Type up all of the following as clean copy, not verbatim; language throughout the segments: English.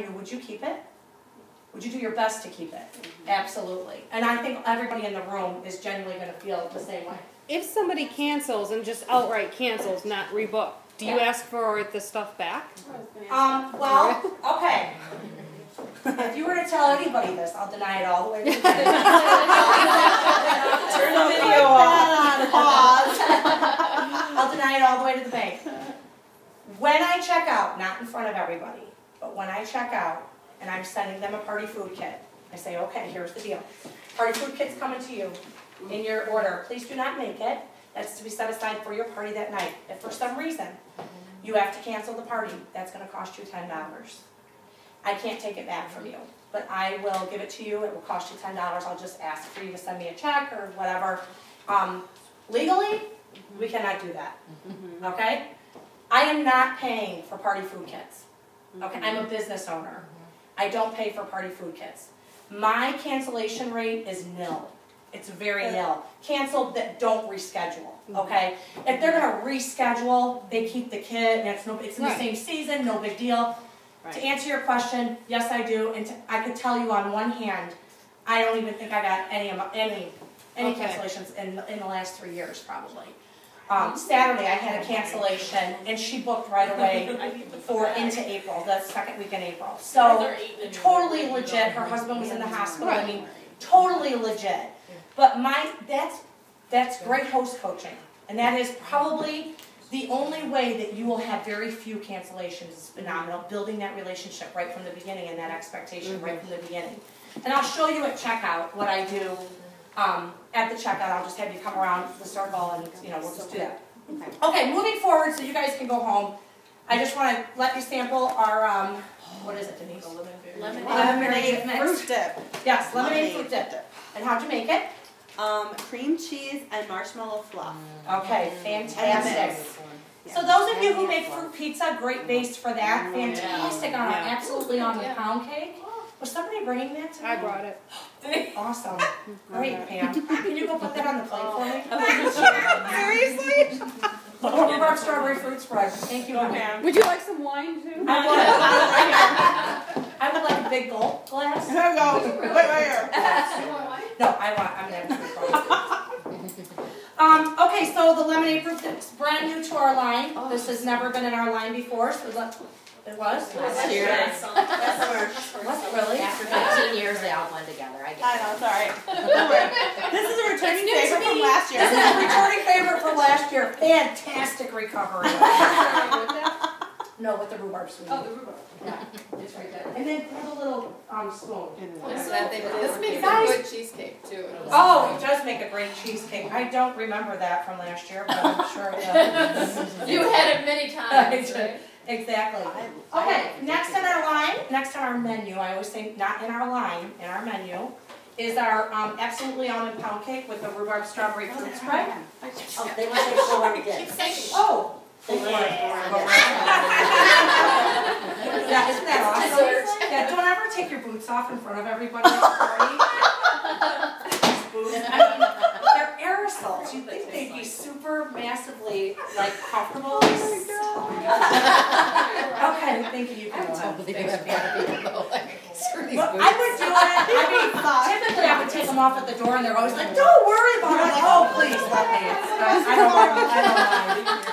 you, would you keep it? Would you do your best to keep it? Absolutely. And I think everybody in the room is genuinely going to feel the same way. If somebody cancels and just outright cancels, not rebook, do you ask for the stuff back? Well, okay. If you were to tell anybody this, I'll deny it all the way to the bank. Turn the video off. Pause. I'll deny it all the way to the bank. When I check out, not in front of everybody, but when I check out and I'm sending them a party food kit, I say, okay, here's the deal. Party food kit's coming to you in your order. Please do not make it. That's to be set aside for your party that night. If for some reason you have to cancel the party, that's going to cost you $10. I can't take it back from you, but I will give it to you. It will cost you $10. I'll just ask for you to send me a check or whatever. Legally, we cannot do that. Okay? I am not paying for party food kits. Okay? I'm a business owner. I don't pay for party food kits. My cancellation rate is nil. It's very nil. Cancel that don't reschedule. Okay? If they're going to reschedule, they keep the kit and it's in the same season, no big deal. Right. To answer your question, yes I do, and I could tell you on one hand, I don't even think I got any cancellations in the last 3 years probably. Saturday I had a cancellation and she booked right away into April, the second week in April. So totally legit. Her husband was in the hospital. I mean, totally legit. But that's great host coaching, and that is probably the only way that you will have very few cancellations. Is phenomenal. Building that relationship right from the beginning and that expectation right from the beginning. And I'll show you at checkout what I do. At the checkout, I'll just have you come around the circle and we'll just do that. Okay, moving forward so you guys can go home. I just want to let you sample our, what is it, Denise? Lemonade fruit dip. Yes, lemonade fruit dip. And how'd you make it? Cream cheese and marshmallow fluff. Okay, fantastic. So those of you who make fruit pizza, great base for that. Fantastic absolutely on the pound cake. Was somebody bringing that to me? I brought it. Awesome. Great, Pam. Can you go put that on the plate for me? Seriously? Rhubarb strawberry fruit spread. Thank you, Pam. Would you like some wine too? I would. I would like a big gulp glass. There we go. Wait right here. No, I'm going to have to okay, so the lemonade fruit dip's brand new to our line. This has never been in our line before, so it was? Last year. Was it really? After 15 years, they all blend together. I know, sorry. This is a returning favorite from last year. This is a returning favorite from last year. Fantastic recovery. No, with the rhubarb sweetie. Oh, the rhubarb. Yeah, it's right there. And then put a little spoon. This makes a good cheesecake, too. Oh, it does make a great cheesecake. I don't remember that from last year, but I'm sure it does. You had it many times, right? Exactly. Okay, next on our line, next on our menu, I always say not in our line, in our menu, is our absolutely almond pound cake with the rhubarb strawberry fruit spread. Oh, they want to show her again. Oh! Yeah, isn't that awesome? Yeah, don't ever take your boots off in front of everybody at the party. They're aerosols. You'd think they'd be super massively, comfortable. Okay, thank you. You can go ahead. I would do it. Typically I would take them off at the door and they're always like, don't worry about it. Like, oh, please let me. I don't mind.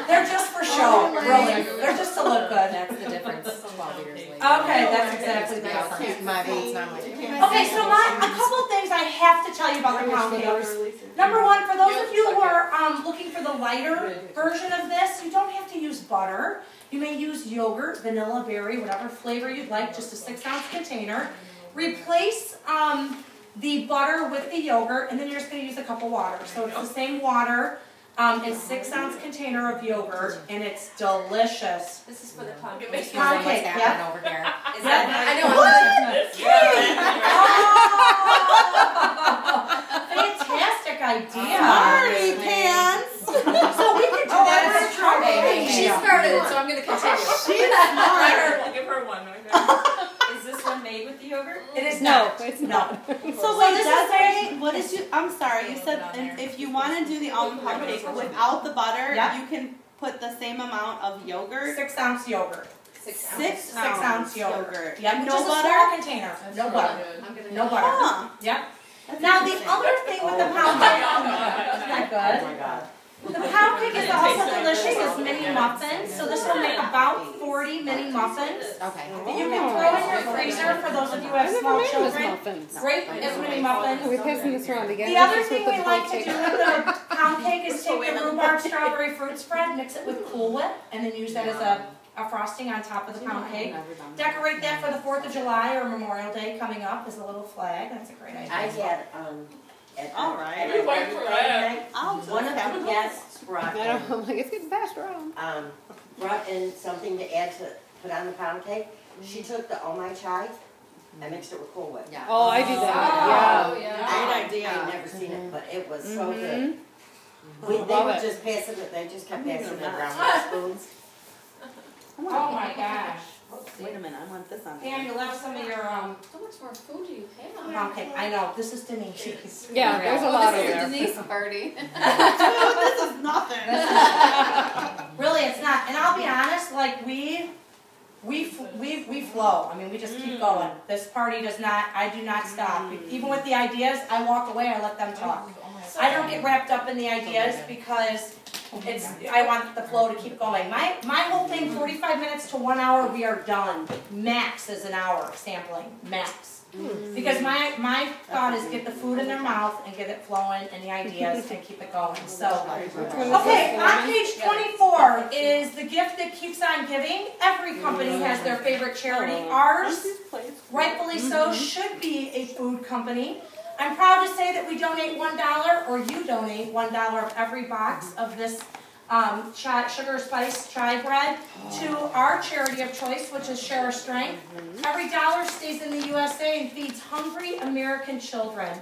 They're just for show, really. They're just to look good. That's the difference 12 years later. Okay, that's exactly the difference. My boots, not mine. Okay, so a couple of things I have to tell you about the pound cakes. Number one, for those of you who are looking for the lighter version of this, you don't have to use butter. You may use yogurt, vanilla, berry, whatever flavor you'd like, just a 6-ounce container. Replace the butter with the yogurt, and then you're just going to use a cup of water. So it's the same water and 6-ounce container of yogurt, and it's delicious. This is for the pound cake. Pound cake, yeah. Over here. Is that I know. Fantastic idea. Sorry, pants. So we could do that as a strawberry. She started it, so I'm going to continue. She's smart. I'll give her one. Is this one made with the yogurt? It is No, not. it's not. So wait, Desiree, what did you? I'm sorry. You said if you want to do the almond pound cake without the butter, you can put the same amount of yogurt. 6-ounce yogurt. 6 ounce yogurt. Yep, And which no is a butter? small container. No butter. No butter. Huh. Yep. That's Now the interesting. other thing with the pound cake, isn't that good? Oh my God. The pound cake is also delicious as mini muffins, so this will make about 40 mini muffins Okay. that you can throw in your freezer for those of you who have I've never small made those children. muffins. Great as mini Are muffins. we passing this around again? The other Just with thing the we like to pound do cake? with the pound cake is take the rhubarb strawberry fruit spread, mix it with Cool Whip, and then use that as a frosting on top of the pound cake. Decorate that for the 4th of July or Memorial Day coming up as a little flag. That's a great idea. I had, at All right. at my birthday night, I'll one of the guests brought I in, don't know, I'm like, it's getting passed around. brought in something to add to, put on the pound cake. She took the Oh My Chai and mixed it with Cool Whip. Yeah. Oh, I do that, Oh, yeah. yeah. Great idea. I've never seen it, but it was so good. Mhm. They Love were it. just passing it, they just kept passing it around with spoons. Oh my gosh. Wait a minute, I want this on. Pam, you left some of your How much more food do you have? pound cake. I know, this is Denise's. Yeah, there's a lot over This is a there. Denise party. Dude, this is nothing. Really, it's not. And I'll be honest, like we flow. I mean, we just keep going. This party does not. I do not stop. Even with the ideas, I walk away. I let them talk. I don't get wrapped up in the ideas because I want the flow to keep going. My whole thing, 45 minutes to 1 hour, we are done. Max is an hour sampling. Max. Because my thought is get the food in their mouth and get it flowing and the ideas and keep it going. So, okay, on page 24 is the gift that keeps on giving. Every company has their favorite charity. Ours, rightfully so, should be a food company. I'm proud to say that we donate $1, or you donate $1 of every box of this sugar spice chai bread to our charity of choice, which is Share Our Strength. Every dollar stays in the USA and feeds hungry American children.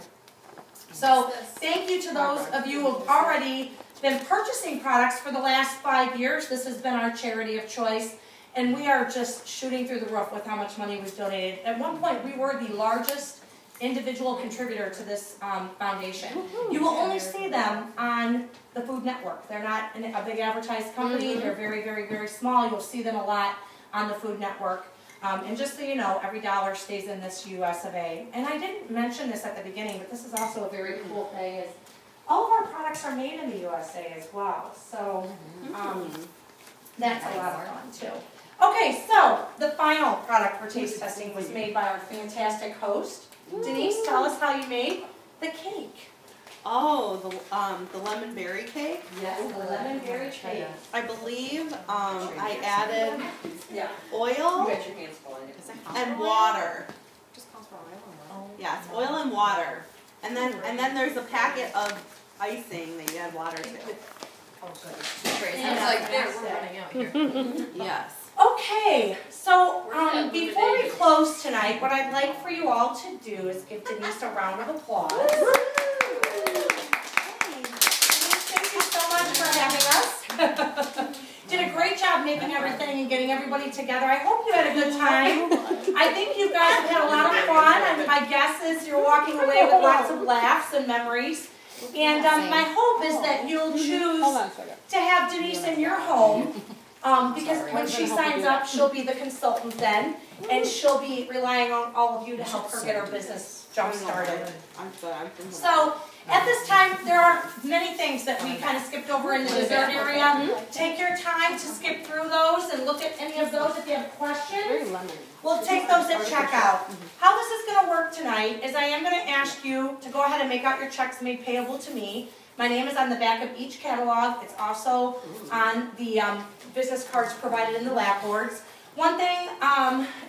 So thank you to those of you who have already been purchasing products for the last 5 years. This has been our charity of choice, and we are just shooting through the roof with how much money we've donated. At one point, we were the largest individual contributor to this foundation. You will only see them on the Food Network. They're not a big advertised company. They're very, very, very small. You'll see them a lot on the Food Network. And just so you know, every dollar stays in this US of A. And I didn't mention this at the beginning, but this is also a very cool thing is all of our products are made in the USA as well. So that's a lot of fun too. Okay, so the final product for taste testing was made by our fantastic host. Denise, tell us how you made the cake. Oh, the lemon berry cake. Yes, the lemon berry cake. I believe I added Yeah. oil You got your hands full in it. and water. Just calls for oil. Yes, oil and water. And then there's a packet of icing that you add water to. Sounds like we're running out here. Yes. Okay, so before we close tonight, what I'd like for you all to do is give Denise a round of applause. Thank you so much for having us. Did a great job making everything and getting everybody together. I hope you had a good time. I think you guys have had a lot of fun, and my guess is you're walking away with lots of laughs and memories. And my hope is that you'll choose Hold on a second. to have Denise in your home. Because when she signs up, she'll be the consultant then, and she'll be relying on all of you to help her get her business jump started. So at this time, there are many things that we kind of skipped over in the dessert area. Take your time to skip through those and look at any of those if you have questions. Very lemony. We'll take those at checkout. How this is going to work tonight is I am going to ask you to go ahead and make out your checks made payable to me. My name is on the back of each catalog. It's also on the business cards provided in the lap boards. One thing,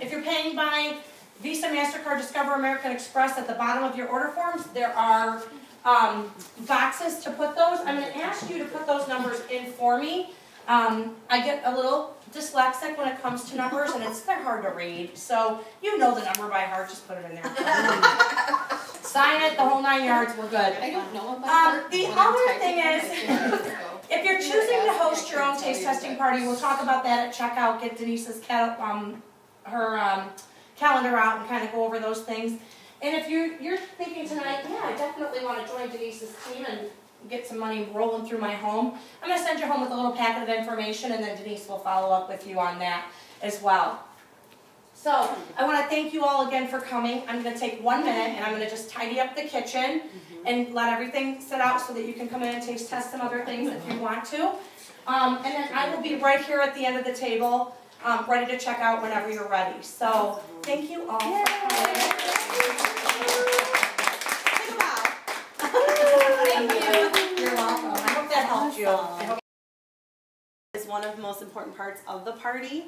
if you're paying by Visa, MasterCard, Discover, American Express, at the bottom of your order forms, there are boxes to put those. I'm going to ask you to put those numbers in for me. I get a little dyslexic when it comes to numbers, and they're hard to read. So you know the number by heart, just put it in there. Sign it, the whole 9 yards, we're good. I don't know about The other thing is, if you're choosing to host your own taste testing party, we'll talk about that at checkout. Get Denise's her calendar out and kind of go over those things. And if you're thinking tonight, yeah, I definitely want to join Denise's team and get some money rolling through my home, I'm going to send you home with a little packet of information, and then Denise will follow up with you on that. as well. So I want to thank you all again for coming. I'm going to take 1 minute and I'm going to just tidy up the kitchen and let everything sit out so that you can come in and taste test some other things if you want to. And then I will be right here at the end of the table, ready to check out whenever you're ready. So thank you all for coming. Thank you. You're welcome. I hope that helped you. I hope Is one of the most important parts of the party.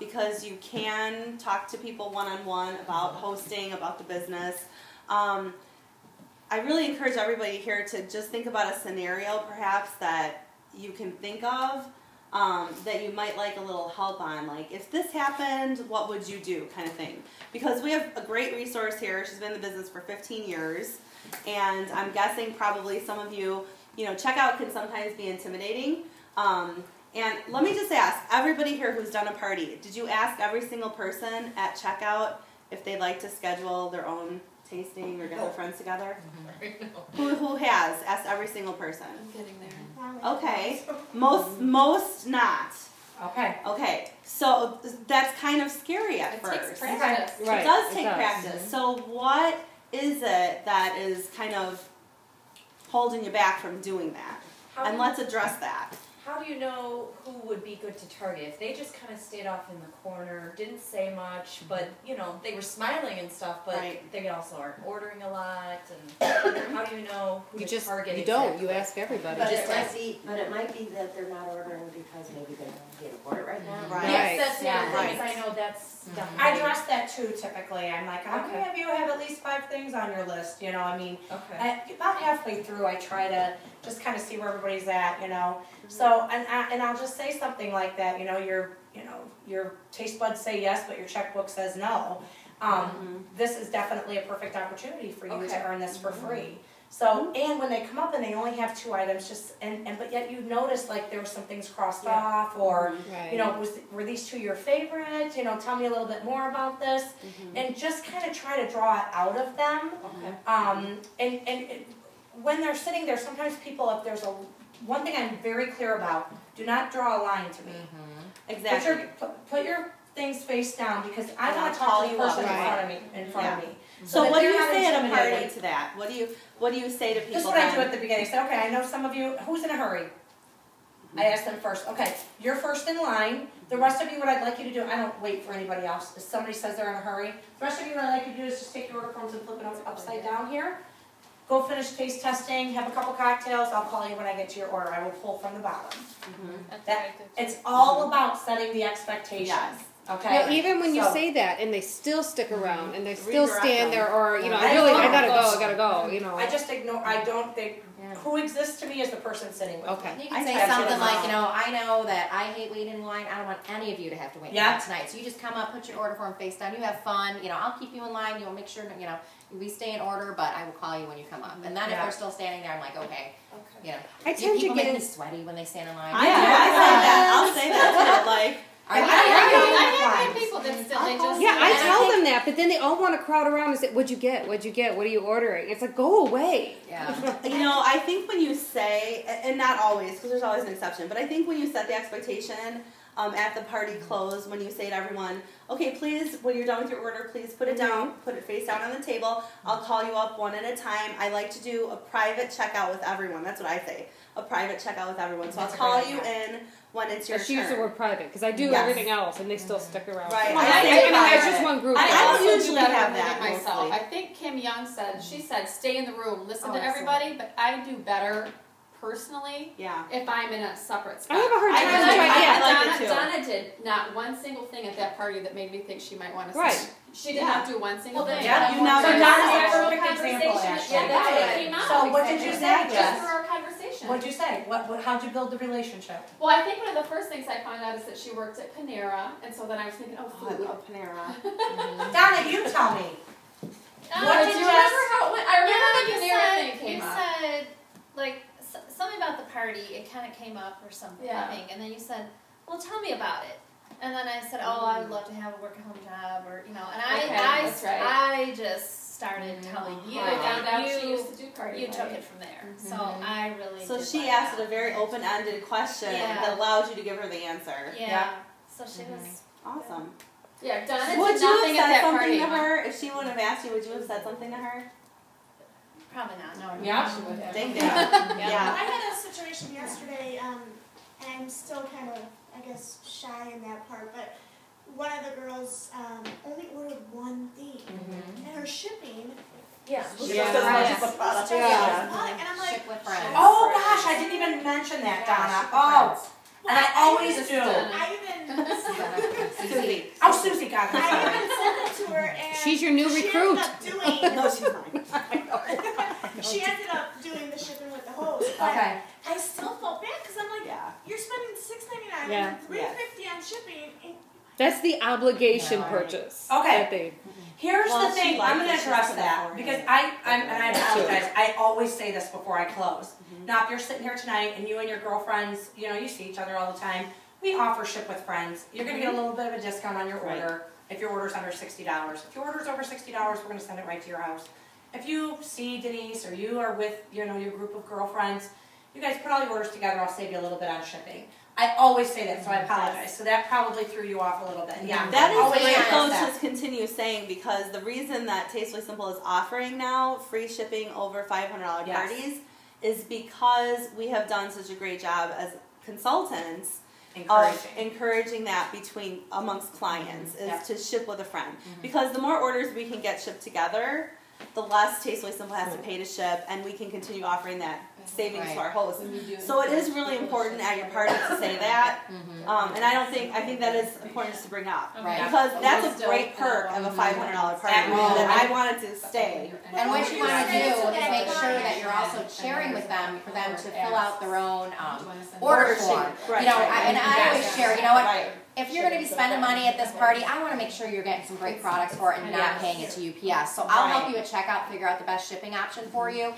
Because you can talk to people one-on-one about hosting, about the business. I really encourage everybody here to just think about a scenario perhaps that you can think of that you might like a little help on. Like, if this happened, what would you do, kind of thing. Because we have a great resource here. She's been in the business for 15 years. And I'm guessing probably some of you, checkout can sometimes be intimidating. And let me just ask, everybody here who's done a party, did you ask every single person at checkout if they'd like to schedule their own tasting or get their friends together? Who has asked every single person? I'm getting there. Okay, most not. Okay, so that's kind of scary at It first. takes practice. Right. It does take does. practice. So what is it that is kind of holding you back from doing that? And let's address that. How do you know who would be good to target? If they just kind of stayed off in the corner, didn't say much, but, they were smiling and stuff, but Right. they also aren't ordering a lot, and how do you know who You to just, target you don't, exactly? you ask everybody. But it might be that they're not ordering because maybe they can't afford it right now. Right. Yes, that's the other Yeah. thing, is I know that's definitely. I address that too typically. I'm like, how many Okay. of you have at least 5 things on your list? Okay. About halfway through I try to just kind of see where everybody's at, So, and I'll just say something like that, your taste buds say yes, but your checkbook says no. This is definitely a perfect opportunity for you Okay. to earn this for free. So, and when they come up and they only have 2 items, but yet you notice like there were some things crossed off, or Right. were these 2 your favorite? Tell me a little bit more about this, and just kind of try to draw it out of them. Okay. And when they're sitting there, sometimes people, if there's one thing I'm very clear about, do not draw a line to me. Exactly. Put your things face down, because I And want I'll to talk call to the you person up. in front of me. So that what do they're you not say at a party intimidated. to that? What do you say to people? This is what I do then? at the beginning. I say, okay, I know some of you, who's in a hurry? I ask them first, okay, you're first in line. The rest of you, what I'd like you to do, I don't wait for anybody else. If somebody says they're in a hurry, the rest of you, what I'd like you to do is just take your order forms and flip it upside down here. Go finish taste testing, have a couple cocktails. I'll call you when I get to your order. I will pull from the bottom. That's That- what I do. It's all about setting the expectations. Yes. Okay. Well, even when you So- say that and they still stick around and they still Redirect stand them. there, or I gotta go. I just ignore. I don't think who exists to me is the person sitting with me. Okay. You I can say type it something in like, wrong. I know that I hate waiting in line. I don't want any of you to have to wait in Yeah. line tonight. So you just come up, put your order form face down. You have fun. I'll keep you in line. You'll make sure, we stay in order, but I will call you when you come up. And then if Yeah. they're still standing there, I'm like, okay. I tend to People get make in. me sweaty when they stand in line. I do. I say that. I'll say that too. Like, Are you I I have people that still, they just. Yeah, I And I tell think- them that, but then they all want to crowd around and say, "What'd you get? What'd you get? What are you ordering?" It's like, go away. Yeah. I think when you say, and not always, because there's always an exception, but I think when you set the expectation at the party close, when you say to everyone, okay, please, when you're done with your order, please put it down, put it face down on the table. I'll call you up one at a time. I like to do a private checkout with everyone. That's what I say, a private checkout with everyone. So That's a I'll call great you idea. in when it's your Just turn. use the word private because I do Yes. everything else and they still stick around. Right. I I say mean, that's private. just one group. I I don't also usually do better have than that myself. mostly. I think Kim Young said, she said, stay in the room, listen to excellent. everybody, but I do better personally Yeah. if I'm in a separate spot. I have a hard I time. really- doing I that. like it too. Donna did not one single thing at that party that made me think she might want to Right. say. She did Yeah. not do one single thing. Yeah, you now so do Donna's that. a perfect Conversation, example, actually. Yeah, that's what Right. came out. So what did you say, Just Jess? through our conversation. What'd you say? How'd you build the relationship? Well, I think one of the first things I found out is that she worked at Panera, and so then I was thinking, oh, Oh, I food. love Panera. Donna, you tell me. Do What you did remember Jess- how it went? I remember the you Panera said, thing came you up. said, like, something about the party, it kind of came up or something, Yeah. I think. And then you said, well, tell me about it. And then I said, oh, I would love to have a work-at-home job, or, and Okay, I that's right. I just started telling you, I found out she you, used to do party you took parties. it from there. So I really So did she like asked that. a very open-ended question Yeah. that allows you to give her the answer. Yeah. Yeah. So she was Awesome. Yeah, Donna Would did you have nothing at said that something party. to her if she wouldn't have asked you? Would you have said something to her? Probably not. No, Yeah. she would have. Thank you. Yeah. I had a situation yesterday, and I'm still kind of, I guess, shy in that part, but one of the girls only ordered one thing, and her shipping Yeah. was Yeah. just Yeah. as much, Yeah. and I'm like, Ship with friends. Oh gosh, I didn't even mention that, Donna. Oh, and I always do. I even Susie. Oh, Susie got it. I Sorry. even sent it to her, and She's your new recruit. She ended up doing, No, she's mine. she ended up doing the shipping with the host, but Okay. I still felt bad because I'm like, Yeah. you're spending $6.99 Yeah. and $3.50 on shipping. And That's the obligation Right. purchase. Okay. that they- Here's Well, the she thing, liked I'm gonna it. She address said that, beforehand. because and I apologize, I always say this before I close. Now, if you're sitting here tonight and you and your girlfriends, you know, you see each other all the time, we offer ship with friends. You're gonna get a little bit of a discount on your Right. order if your order's under $60. If your order's over $60, we're gonna send it right to your house. If you see Denise or you are with, you know, your group of girlfriends, you guys put all your orders together, I'll save you a little bit on shipping. I always say that, so I apologize. So that probably threw you off a little bit. Yeah, That I is always great, address though, that. to continue saying, because the reason that Tastefully Simple is offering now free shipping over $500 Yes. parties is because we have done such a great job as consultants Encouraging. of encouraging that amongst clients is Yep. to ship with a friend. Because the more orders we can get shipped together, the less Tastefully Simple has to pay to ship, and we can continue offering that savings to our hosts. So it is really important at your party to say that, and I think that is important to bring up. Right. Because that's a great perk of a $500 party that I wanted to stay. And what you want to do is Okay. make sure that you're also sharing with them for them to fill out their own Order order sheet. form. Right, You know, right. and I always share, you know what, Right. if you're going to be spending money at this party, I want to make sure you're getting some great products for it and not paying it to UPS. So I'll help you at checkout, figure out the best shipping option for you.